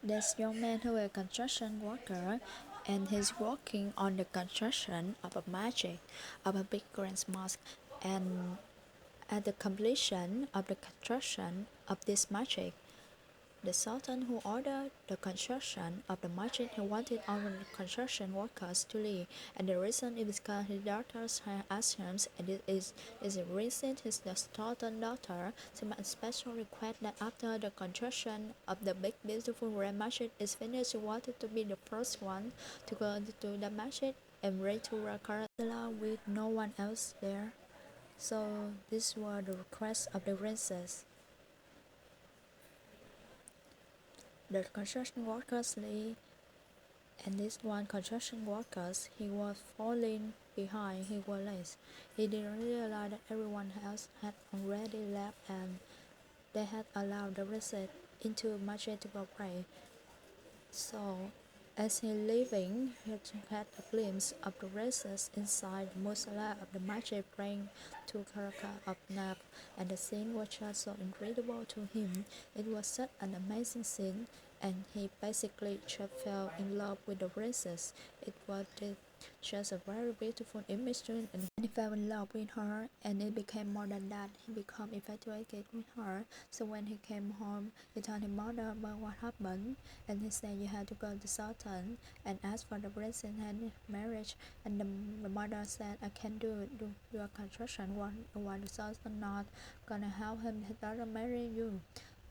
This young man who is a construction worker and he's working on the construction of a magic of a big grand mosque, and at the completion of the construction of this magic, the Sultan who ordered the construction of the masjid, he wanted all the construction workers to leave, and the reason is because his daughters had ashrams, and it is the reason his the Sultan daughter so made a special request that after the construction of the big beautiful grand masjid is finished, she wanted to be the first one to go to the masjid and pray to Rasulullah with no one else there. So these were the requests of the princess. The construction workers leave, and this one construction workers, he was falling behind, he was late. He didn't realize that everyone else had already left and they had allowed the resident into masjid to go pray. So as he leaving, he had a glimpse of the races inside the musalla of the masjid praying to Karaka of Nab, and the scene was just so incredible to him. It was such an amazing scene, and he basically just fell in love with the races. It was just a very beautiful image to him, and he fell in love with her, and it became more than that. He became infatuated with her. So when he came home, he told his mother about what happened, and he said you had to go to Sultan and ask for the princess hand marriage. And the mother said, I can do your construction one, while the Sultan not gonna help him, his daughter marry you.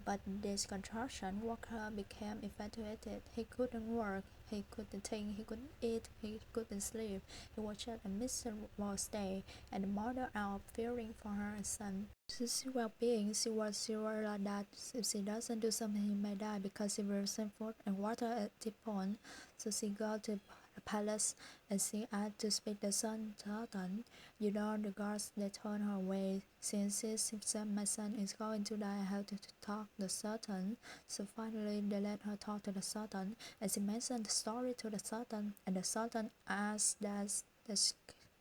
But this construction worker became infatuated. He couldn't work, he couldn't think, he couldn't eat, he couldn't sleep. It was just a miserable stay, and the mother out fearing for her son. She's well-being, she was sure that if she doesn't do something, he may die because he will send food and water at the point. So she got to the palace and she asked to speak the son Sultan. You know, the guards they turned her away. Since she said my son is going to die, I have to talk to the Sultan. So finally they let her talk to the Sultan, and she mentioned the story to the Sultan, and the Sultan asked that they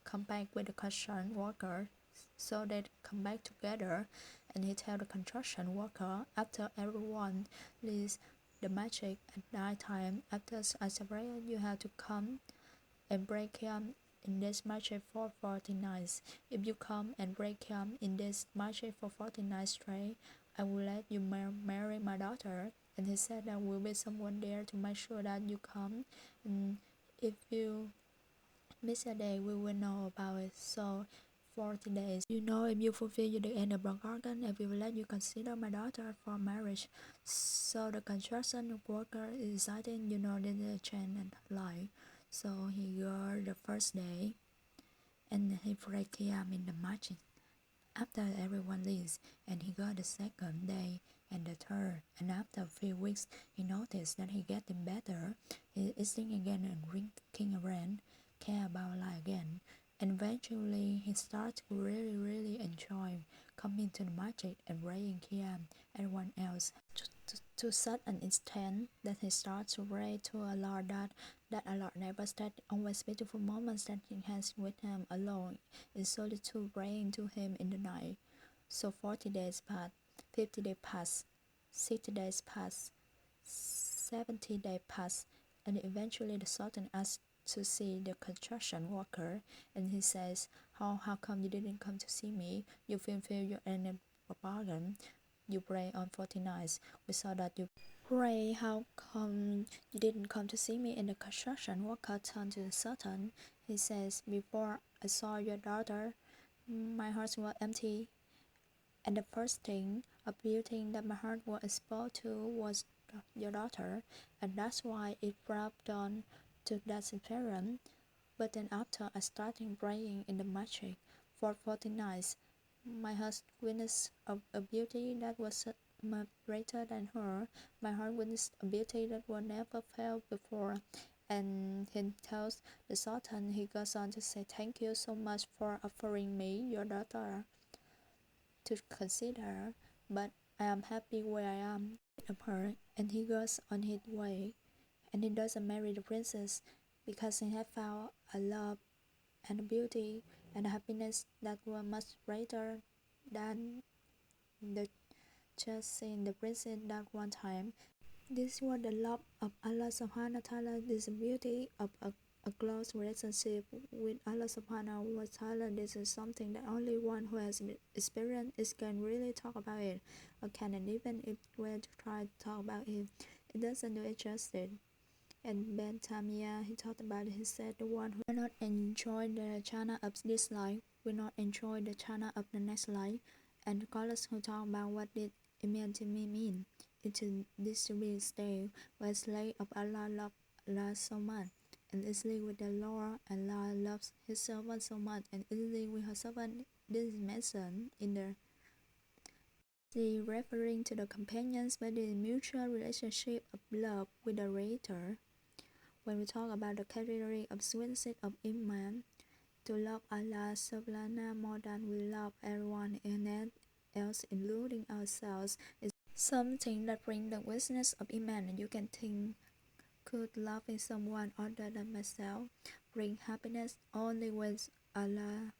come back with the construction worker. So they come back together, and he tell the construction worker after everyone leaves the magic at night time, after Asabrea, you have to come and break camp in this magic for 40 nights. If you come and break camp in this magic for 40 nights straight, I will let you marry my daughter. And he said there will be someone there to make sure that you come, and if you miss a day, we will know about it. So 40 days. You know, if you fulfill the end of the bargain, I will let you consider my daughter for marriage. So the construction worker is deciding, you know, the chain and lie. So he got the first day, and he break him in the margin. After everyone leaves, and he got the second day and the third, and after a few weeks, he noticed that he getting better. He is eating again and drinking again, care about life again, and eventually he starts to really enjoy coming to the market and praying Qiyam everyone else to such an extent that he starts to pray to Allah that Allah never stayed always beautiful moments that he has with him alone in solitude praying to him in the night. So 40 days pass, 50 days pass, 60 days pass, 70 days pass, and eventually the Sultan asks to see the construction worker, and he says, how come you didn't come to see me? You fulfill your end of bargain. You pray on 40 nights. We saw that you pray. How come you didn't come to see me? In the construction worker turned to the Sultan. He says, before I saw your daughter, my heart was empty, and the first thing, a beauty that my heart was exposed to was your daughter, and that's why it brought on to that experience. But then after I started praying in the masjid for 40 nights, my heart witnessed a beauty that was much greater than her. My heart witnessed a beauty that was never felt before. And he tells the Sultan, he goes on to say, thank you so much for offering me your daughter to consider, but I am happy where I am of her. And he goes on his way, and he doesn't marry the princess because he had found a love and a beauty and a happiness that were much greater than the just seeing the princess that one time. This was the love of Allah subhanahu wa ta'ala. This is the beauty of a close relationship with Allah subhanahu wa ta'ala. This is something that only one who has experienced it can really talk about it, or can, and even if we try to talk about it, it doesn't do it justice. And Ben Tamia, he talked about it. He said, the one who will not enjoy the China of this life will not enjoy the China of the next life. And the scholars who talk about what did Iman to me mean. It is this to be a state where slave of Allah love Allah so much, and easily with the Lord. Allah loves his servant so much, and easily with her servant. This is mentioned in the referring to the companions, but the mutual relationship of love with the Creator. When we talk about the category of sweetness of Iman, to love Allah subhanahu more than we love everyone else, including ourselves, is something that brings the witness of Iman. And you can think, could loving someone other than myself bring happiness? Only when Allah